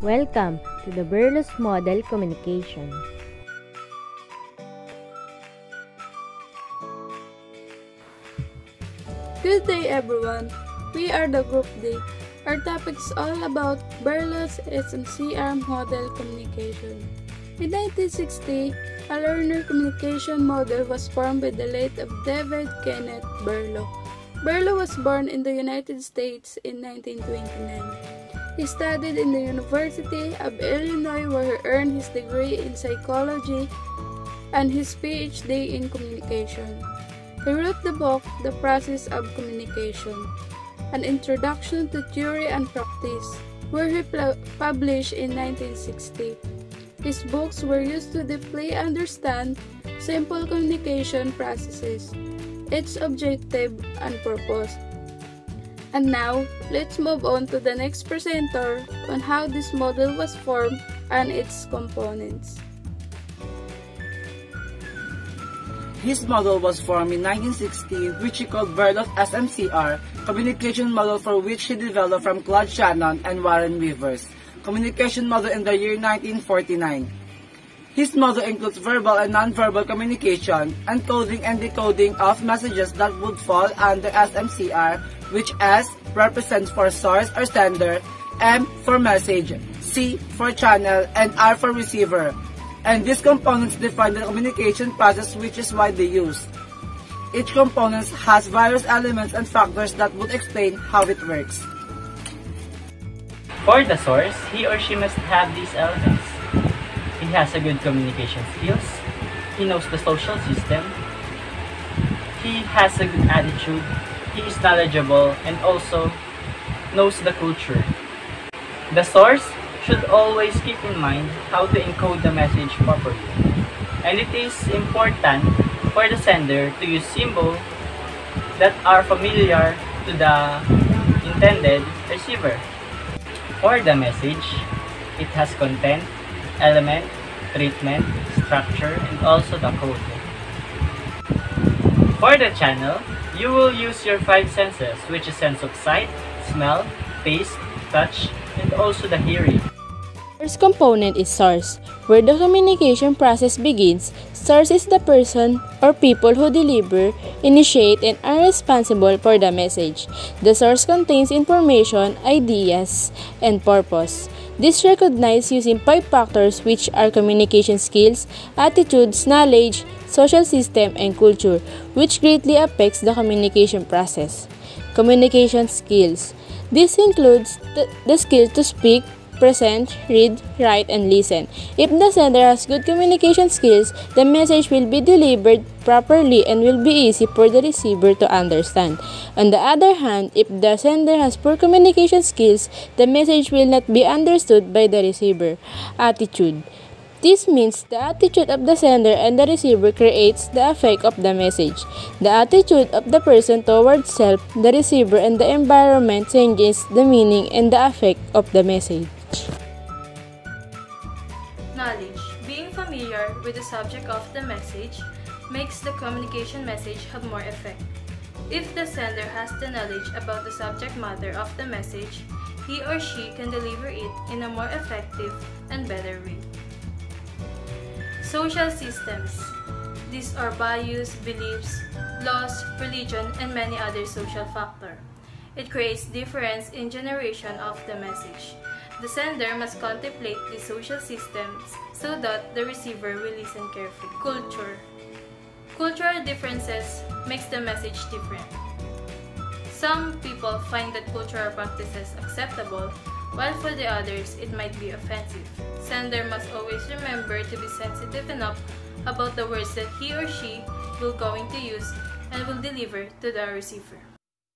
Welcome to the Berlo'S Model Communication. Good day everyone, we are the Group D. Our topic is all about Berlo'S SMCR model communication. In 1960, a learner communication model was formed by the late of David Kenneth Berlo. Berlo was born in the United States in 1929. He studied in the University of Illinois where he earned his degree in psychology and his PhD in communication. He wrote the book, The Process of Communication, An Introduction to Theory and Practice, where he published in 1960. His books were used to deeply understand simple communication processes, its objective and purpose. And now, let's move on to the next presenter on how this model was formed and its components. His model was formed in 1960, which he called Berlo'S SMCR, communication model for which he developed from Claude Shannon and Warren Weaver's communication model in the year 1949. His model includes verbal and non-verbal communication, encoding and decoding of messages that would fall under SMCR, which S represents for source or sender, M for message, C for channel, and R for receiver. And these components define the communication process which is widely used. Each component has various elements and factors that would explain how it works. For the source, he or she must have these elements. He has a good communication skills, he knows the social system, he has a good attitude, he is knowledgeable, and also knows the culture. The source should always keep in mind how to encode the message properly. And it is important for the sender to use symbols that are familiar to the intended receiver. For the message, it has content, element, treatment, structure, and also the code. For the channel, you will use your 5 senses, which is sense of sight, smell, taste, touch, and also the hearing. First component is source. Where the communication process begins, source is the person or people who deliver, initiate, and are responsible for the message. The source contains information, ideas, and purpose. This recognized using 5 factors which are communication skills, attitudes, knowledge, social system, and culture, which greatly affects the communication process. Communication skills. This includes the skill to speak, present, read, write, and listen. If the sender has good communication skills, the message will be delivered properly and will be easy for the receiver to understand. On the other hand, if the sender has poor communication skills, the message will not be understood by the receiver. Attitude. This means the attitude of the sender and the receiver creates the effect of the message. The attitude of the person towards self, the receiver, and the environment changes the meaning and the effect of the message. Knowledge. Being familiar with the subject of the message makes the communication message have more effect. If the sender has the knowledge about the subject matter of the message, he or she can deliver it in a more effective and better way. Social systems. These are values, beliefs, laws, religion, and many other social factors. It creates difference in generation of the message. The sender must contemplate the social systems so that the receiver will listen carefully. Culture. Cultural differences makes the message different. Some people find that cultural practices acceptable, while for the others, it might be offensive. Sender must always remember to be sensitive enough about the words that he or she will going to use and will deliver to the receiver.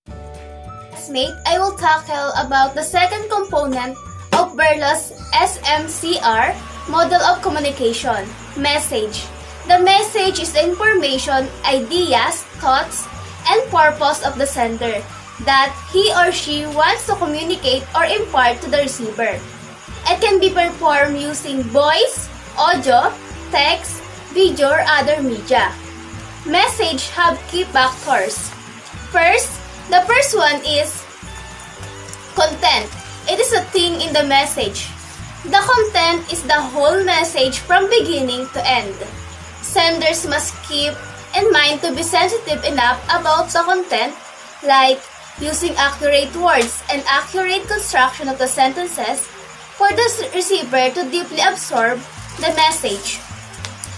Classmate, I will tackle about the second component of Berlo'S SMCR, model of communication, message. The message is the information, ideas, thoughts, and purpose of the sender that he or she wants to communicate or impart to the receiver. It can be performed using voice, audio, text, video, or other media. Message have key factors. The first one is content. It is a thing in the message. The content is the whole message from beginning to end. Senders must keep in mind to be sensitive enough about the content, like using accurate words and accurate construction of the sentences for the receiver to deeply absorb the message.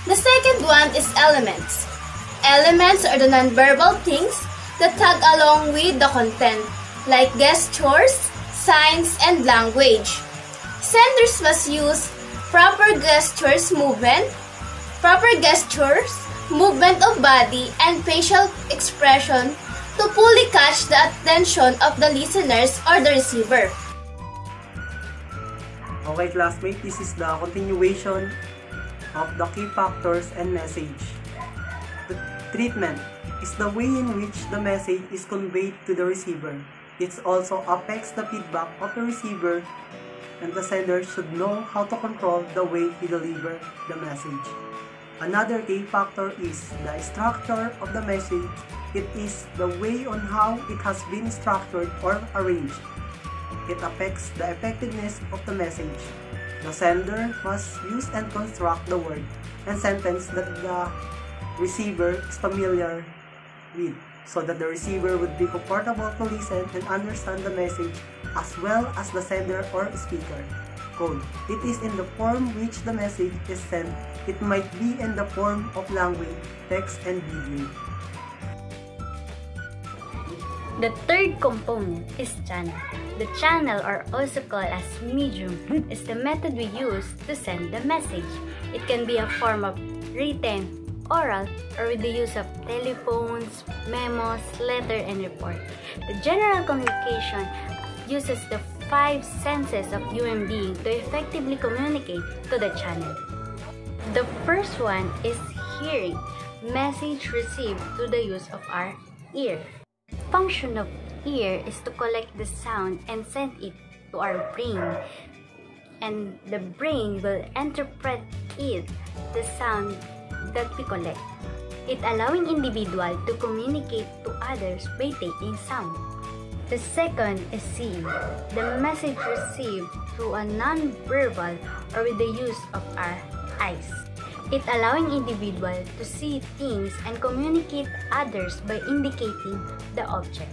The second one is elements. Elements are the nonverbal things that tag along with the content, like gestures, signs, and language. Senders must use proper gestures, movement of body, and facial expression to fully catch the attention of the listeners or the receiver. Okay, classmate, this is the continuation of the key factors and message. The treatment is the way in which the message is conveyed to the receiver. It also affects the feedback of the receiver, and the sender should know how to control the way he delivers the message. Another key factor is the structure of the message. It is the way on how it has been structured or arranged. It affects the effectiveness of the message. The sender must use and construct the word and sentence that the receiver is familiar with, so that the receiver would be comfortable to listen and understand the message as well as the sender or speaker. Code. It is in the form which the message is sent. It might be in the form of language, text, and video. The third component is channel. The channel, or also called as medium, is the method we use to send the message. It can be a form of written, oral, or with the use of telephones, memos, letter, and report. The general communication uses the 5 senses of human being to effectively communicate to the channel. The first one is hearing. Message received through the use of our ear. Function of ear is to collect the sound and send it to our brain, and the brain will interpret it, the sound that we collect, it allowing individual to communicate to others by taking sound. The second is seeing. The message received through a non-verbal or with the use of our eyes, it allowing individual to see things and communicate others by indicating the object.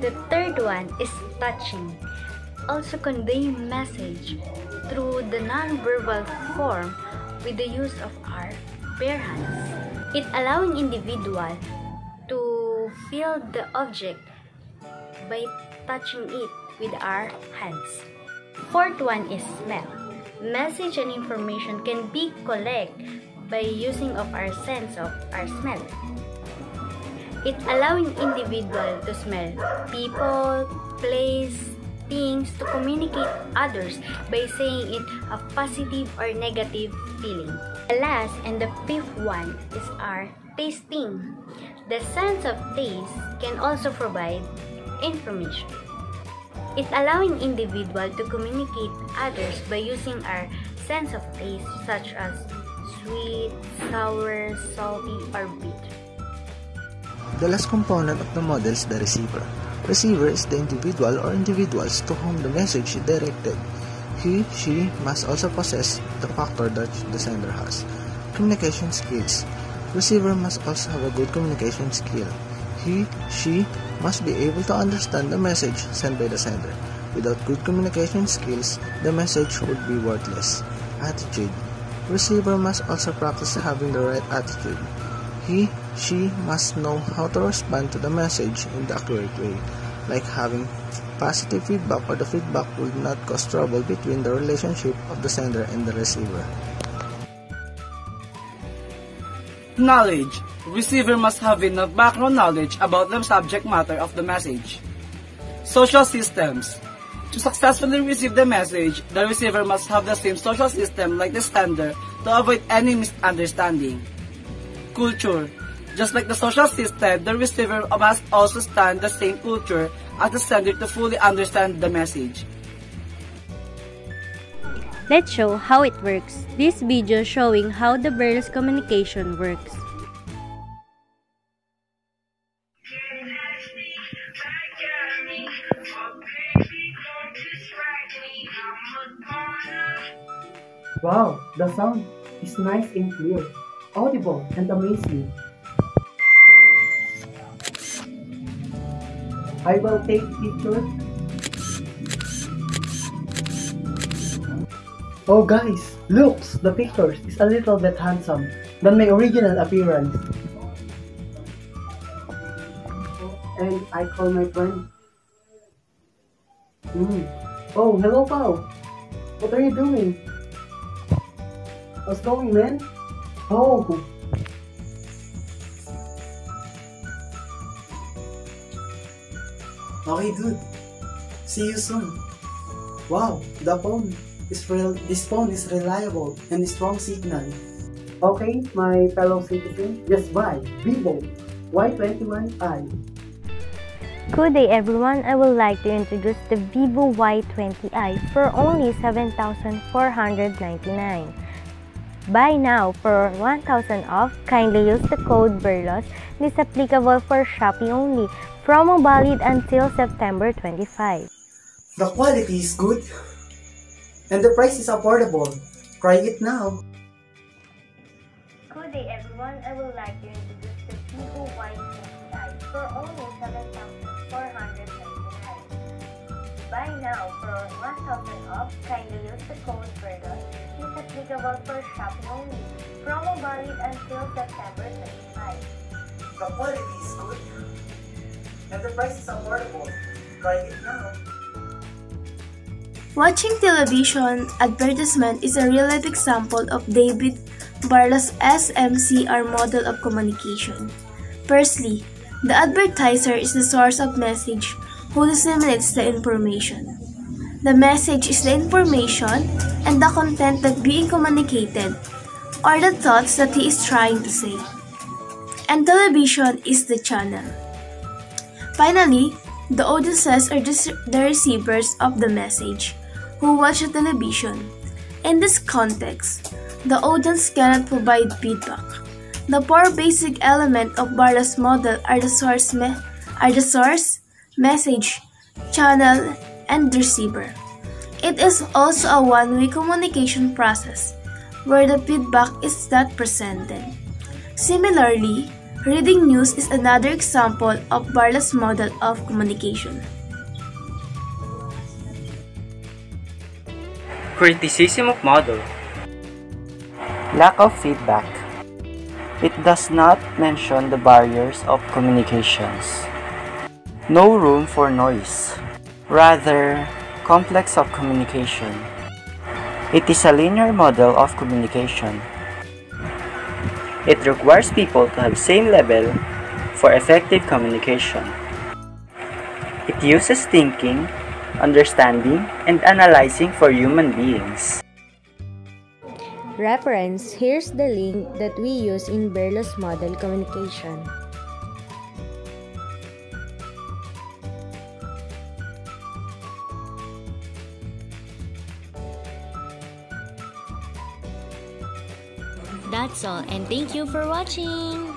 The third one is touching. Also convey message through the non-verbal form with the use of our bare hands, it allowing individual to feel the object by touching it with our hands. Fourth one is smell. Message and information can be collected by using of our sense of our smell. It allowing individual to smell people, place, things, to communicate others by saying it a positive or negative feeling. The last and the fifth one is our tasting. The sense of taste can also provide information. It allowing individual to communicate others by using our sense of taste, such as sweet, sour, salty, or bitter. The last component of the model is the receiver. Receiver is the individual or individuals to whom the message is directed. He, she must also possess the factor that the sender has. Communication skills. Receiver must also have a good communication skill. He, she must be able to understand the message sent by the sender. Without good communication skills, the message would be worthless. Attitude. Receiver must also practice having the right attitude. He, she must know how to respond to the message in the accurate way, like having positive feedback, or the feedback will not cause trouble between the relationship of the sender and the receiver. Knowledge. Receiver must have enough background knowledge about the subject matter of the message. Social systems. To successfully receive the message, the receiver must have the same social system like the sender to avoid any misunderstanding. Culture. Just like the social system, the receiver must also stand the same culture as the sender to fully understand the message. Let's show how it works. This video showing how the Berlo's communication works. Wow, the sound is nice and clear, audible and amazing. I will take picture. Oh guys, looks, the pictures is a little bit handsome than my original appearance. And I call my friend. Oh, hello Pao. What are you doing? How's going, man? Oh. Okay, dude. See you soon. Wow, this phone is reliable and strong signal. Okay, my fellow citizen, just buy Vivo Y21i. Good day everyone, I would like to introduce the Vivo Y20i for only 7,499. Buy now for 1,000 off. Kindly use the code Berlo'S. This is applicable for Shopee only. Promo valid until September 25. The quality is good and the price is affordable. Try it now. Good day everyone, I would like to introduce the Vivo Y20i for only 7,499. Buy now for 1,000 off. Kindly use the code Berlo'S. This is applicable for Shopee only. Promo valid until September 25. The quality is good and the price is affordable. Try it now. Watching television advertisement is a real-life example of David Berlo's SMCR model of communication. Firstly, the advertiser is the source of message who disseminates the information. The message is the information and the content that being communicated or the thoughts that he is trying to say. And television is the channel. Finally, the audiences are the receivers of the message who watch the television. In this context, the audience cannot provide feedback. The four basic elements of Berlo's model are the source, message, channel, and receiver. It is also a one-way communication process where the feedback is not presented. Similarly, reading news is another example of Berlo's model of communication. Criticism of model. Lack of feedback. It does not mention the barriers of communications. No room for noise. Rather, complex of communication. It is a linear model of communication. It requires people to have same level for effective communication. It uses thinking, understanding, and analyzing for human beings. Reference, here's the link that we use in Berlo's model communication. That's all, and thank you for watching!